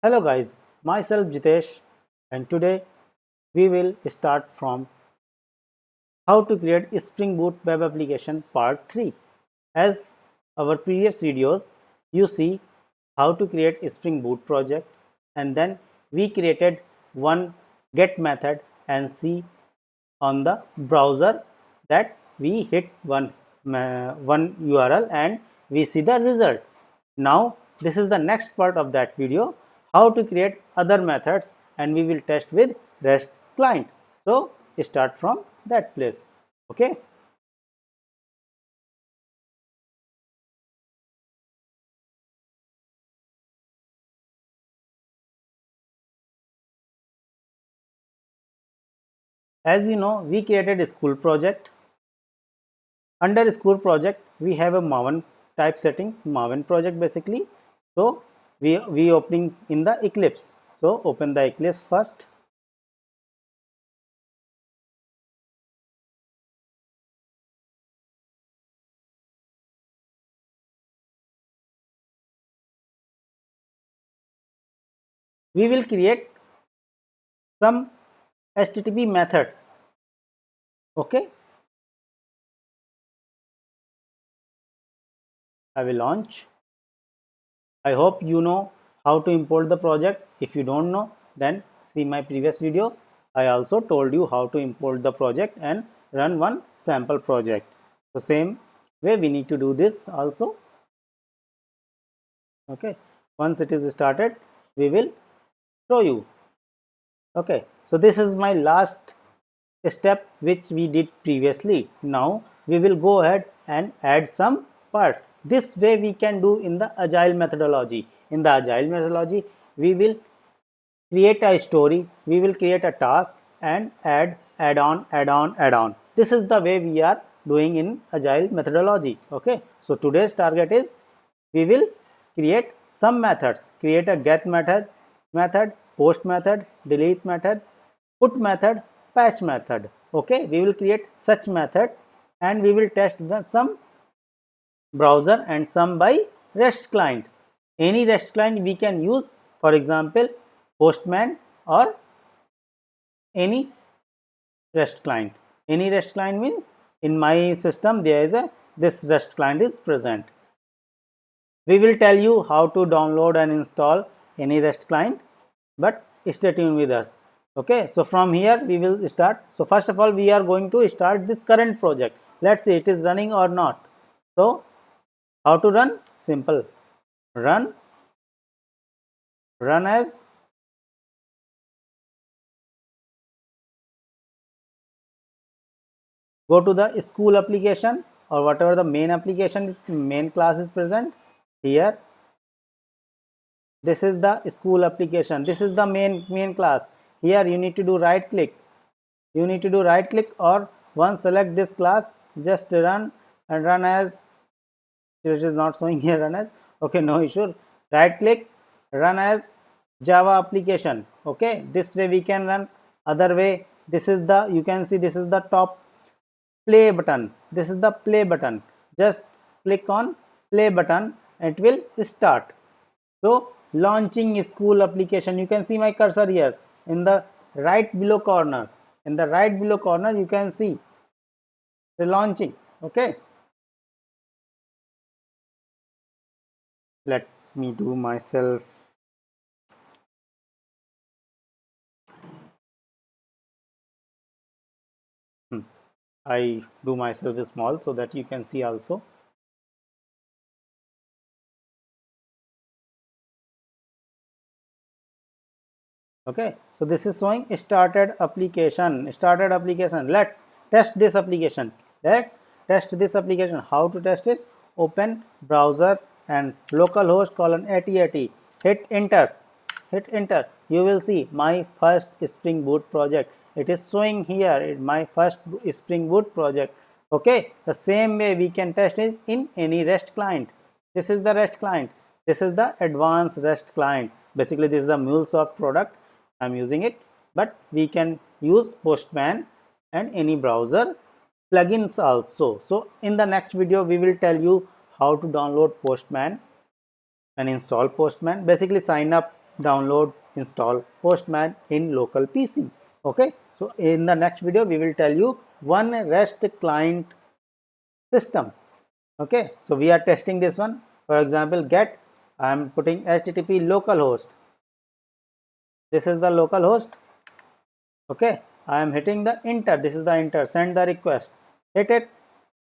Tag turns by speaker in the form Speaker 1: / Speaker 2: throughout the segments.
Speaker 1: Hello guys, myself Jitesh, and today we will start from how to create Spring Boot web application part 3. As our previous videos, you see how to create a Spring Boot project, and then we created one get method and see on the browser that we hit one URL and we see the result. Now this is the next part of that video, how to create other methods, and we will test with REST client. So start from that place. Okay. As you know, we created a school project. Under school project, we have a Maven type settings, Maven project basically. So we opening in the Eclipse. So open the Eclipse first. We will create some HTTP methods. Okay, I will launch. I hope you know how to import the project. If you don't know, then see my previous video. I also told you how to import the project and run one sample project. So same way we need to do this also. Okay, once it is started, we will show you. Okay, so this is my last step which we did previously. Now we will go ahead and add some part. This way we can do in the agile methodology. In the agile methodology, we will create a story, we will create a task and add on. This is the way we are doing in agile methodology. Okay, so today's target is we will create some methods, create a get method, post method, delete method, put method, patch method. Okay, we will create such methods and we will test some browser and some by REST client. Any REST client we can use, for example, Postman or any REST client. Any REST client means in my system there is a this REST client is present. We will tell you how to download and install any REST client, but stay tuned with us. Okay, so from here we will start. So first of all, we are going to start this current project. Let's see it is running or not. So how to run? Simple. Run as go to the school application or whatever the main application is, main class is present here. This is the school application, this is the main class. Here you need to do right click, or once select this class, just run and run as. It is not showing here run as. Okay, no issue. Right click, run as Java application. Okay, this way we can run. Other way, this is the, you can see this is the top play button. This is the play button. Just click on play button and it will start. So launching school application, you can see my cursor here in the right below corner. In the right below corner you can see the launching. Okay, let me do myself. I do myself small so that you can see also. Okay, so this is showing started application. Let's test this application. How to test is open browser and localhost colon 8080, hit enter. You will see my first Spring Boot project. It is showing here my first Spring Boot project. Okay, the same way we can test it in any REST client. This is the REST client, this is the advanced REST client. Basically this is the MuleSoft product, I'm using it, but we can use Postman and any browser plugins also. So in the next video we will tell you how to download Postman and install Postman. Basically sign up download, install Postman in local PC. Okay, so in the next video we will tell you one REST client system. Okay, so we are testing this one. For example, get, I am putting HTTP localhost. This is the localhost. Okay, I am hitting the enter. This is the enter. Send the request. Hit it,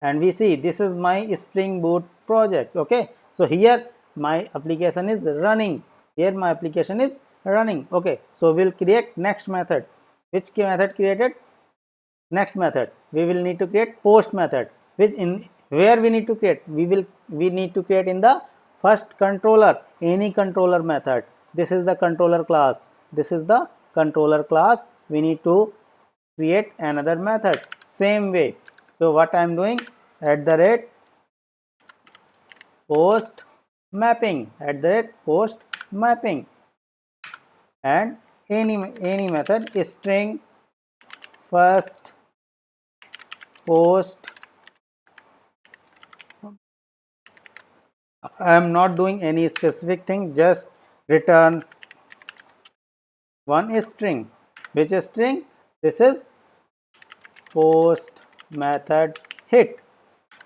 Speaker 1: and we see this is my Spring Boot project. Okay, so here my application is running. Here my application is running. Okay, so we'll create next method. Which method created? Next method. We will need to create post method. Which in where we need to create? We need to create in the first controller. Any controller method. This is the controller class. This is the controller class. We need to create another method same way. So what I am doing, at the rate post mapping, at the rate post mapping, and any method is string first post. I am not doing any specific thing, just return one string. Which string? This is post method hit.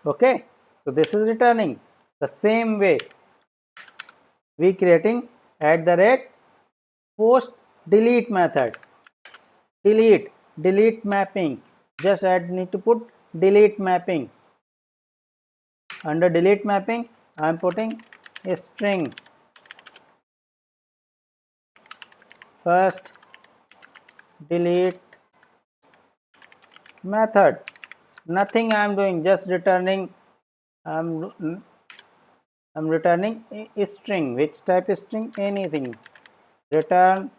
Speaker 1: Okay, so this is returning. The same way we creating at the rate post delete method. Delete mapping. Just need to put delete mapping. Under delete mapping, I am putting a string first delete method. Nothing I am doing, just returning. I'm returning a string. Which type of string? Anything. Return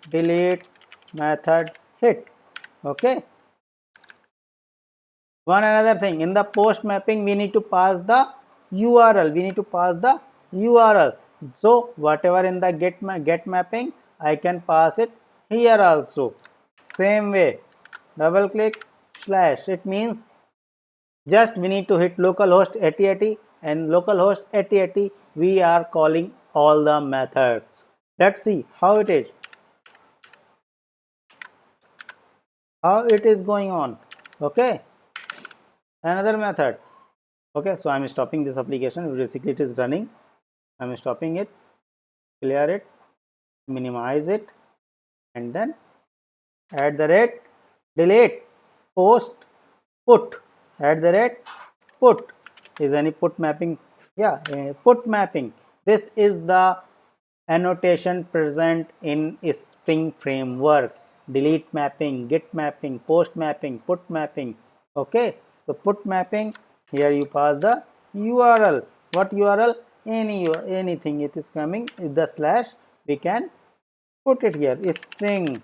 Speaker 1: delete method hit. Okay. One another thing, in the post mapping we need to pass the URL. We need to pass the URL. So whatever in the get mapping, I can pass it here also. Same way, double click slash. It means just we need to hit localhost 8080, and localhost 8080 we are calling all the methods. Let's see how it is. How it is going on. Okay. Another methods. Okay, so I'm stopping this application. Basically it is running. I'm stopping it, clear it, minimize it, and then at the rate delete post put, at the rate put. Is any put mapping? Yeah, put mapping. This is the annotation present in Spring framework. Delete mapping, get mapping, post mapping, put mapping. Okay, so put mapping, here you pass the URL. What URL? Anything it is coming with the slash, we can put it here. String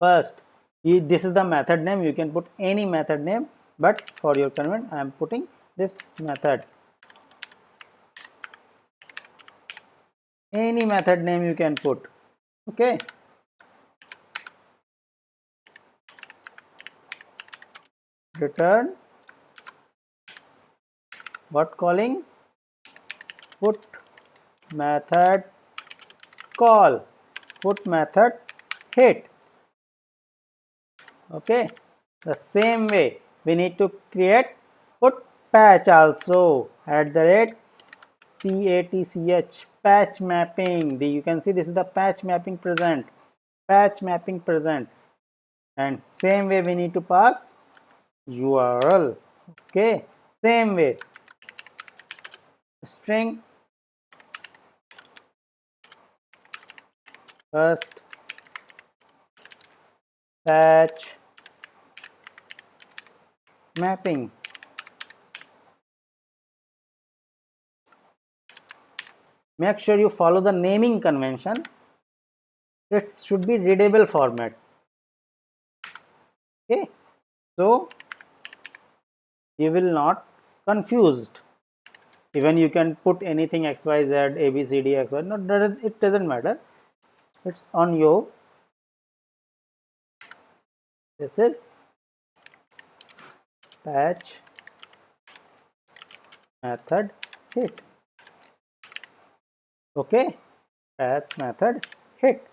Speaker 1: first. This is the method name. You can put any method name, but for your convenience I am putting this method. Any method name you can put. Okay, return what calling? Put method call, put method hit. Okay, the same way we need to create put patch also, at the rate patch, patch mapping. You can see this is the patch mapping present, and same way we need to pass URL. Okay, same way string first patch mapping. Make sure you follow the naming convention. It should be readable format. Okay, so you will not confused. Even you can put anything XYZ, ABCD, XY. No, it doesn't matter. It's on you. This is patch method hit. Okay, patch method hit.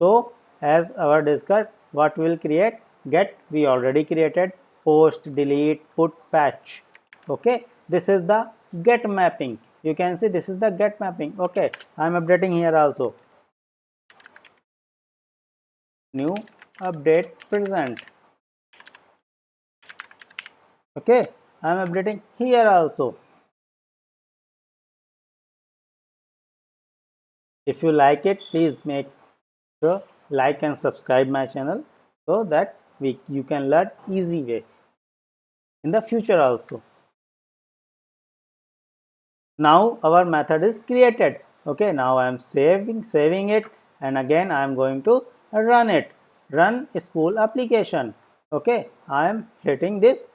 Speaker 1: So as our discussed, what we will create? Get, we already created. Post, delete, put, patch. Okay, this is the get mapping. You can see this is the get mapping. Okay, I am updating here also. New update present. Okay, I am updating here also. If you like it, please make sure like and subscribe my channel so that you can learn easy way in the future also. Now our method is created. Okay, now I am saving it, and again I am going to run it. Run school application. Okay, I am hitting this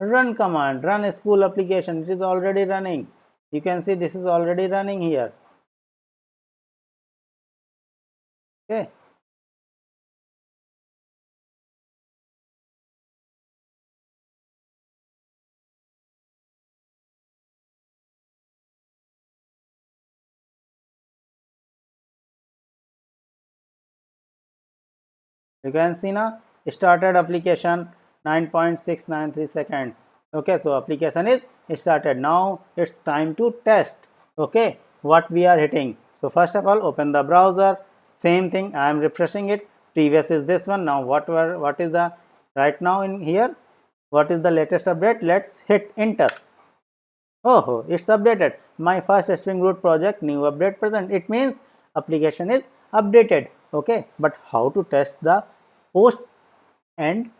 Speaker 1: run command, run school application. It is already running. You can see this is already running here. Okay, you can see now started application 9.693 seconds. Okay, so application is started. Now it's time to test. Okay, what we are hitting. So first of all, open the browser. Same thing, I am refreshing it. Previous is this one. Now what is the right now in here? What is the latest update? Let's hit enter. Oh, it's updated. My first Spring Boot project, new update present. It means application is updated. Okay, but how to test the post and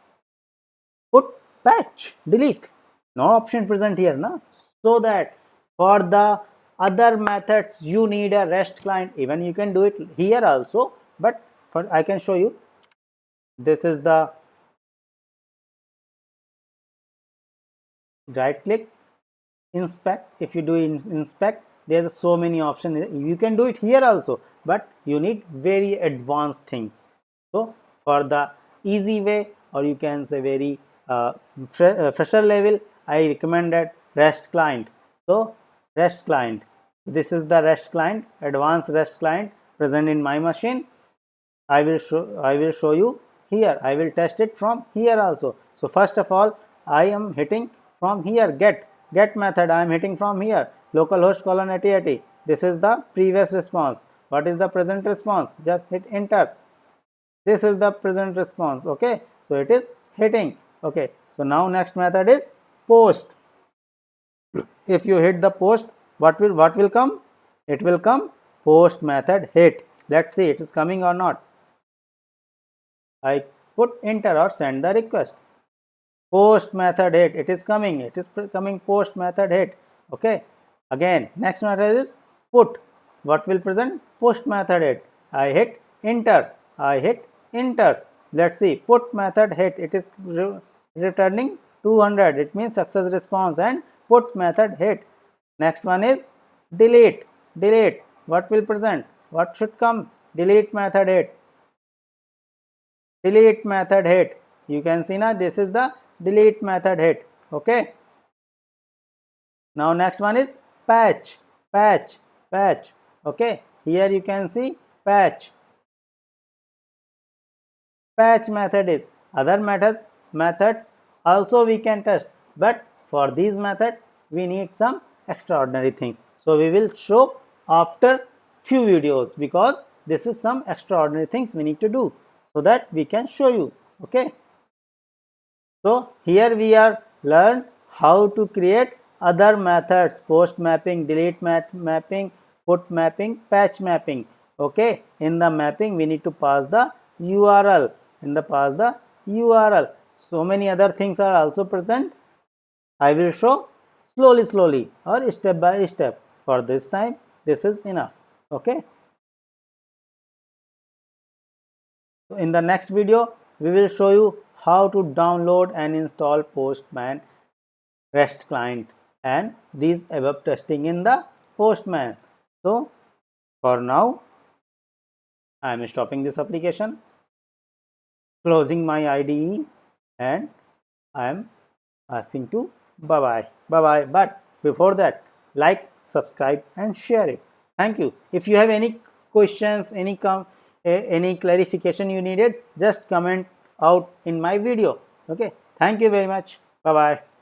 Speaker 1: put, patch, delete? No option present here, na? So that for the other methods you need a REST client. Even you can do it here also, but for I can show you. This is the right click inspect. If you do inspect, there's so many options. You can do it here also, but you need very advanced things. So for the easy way, or you can say very fresher level, I recommended REST client. So REST client, this is the REST client, advanced REST client present in my machine. I will show you here. I will test it from here also. So first of all, I am hitting from here get method. I am hitting from here localhost colon 8080. This is the previous response. What is the present response? Just hit enter. This is the present response. Okay, so it is hitting. Okay, so now next method is post. If you hit the post, what will come? It will come post method hit. Let's see it is coming or not. I put enter or send the request. Post method hit. It is coming. It is coming post method hit. Okay. Again, next method is put. What will present? Post method hit. I hit enter. I hit enter. Let's see. Put method hit. It is returning 200. It means success response. And put method hit. Next one is delete. Delete. What will present? What should come? Delete method hit. Delete method hit. You can see now this is the delete method hit. Okay. Now next one is patch. Patch. Patch. Okay. Here you can see patch. Patch method is other methods also we can test, but for these methods we need some extraordinary things. So we will show after few videos, because this is some extraordinary things we need to do so that we can show you. Okay. So here we are learn how to create other methods: post mapping, delete mapping, put mapping, patch mapping. Okay, in the mapping we need to pass the URL. In the pass the URL, so many other things are also present. I will show slowly or step by step. For this time, this is enough. Okay. So in the next video, we will show you how to download and install Postman REST client and these above testing in the Postman. So for now, I am stopping this application, closing my IDE, and I am asking to bye bye, bye bye. But before that, like, subscribe, and share it. Thank you. If you have any questions, any clarification you needed, just comment out in my video. Okay. Thank you very much. Bye bye.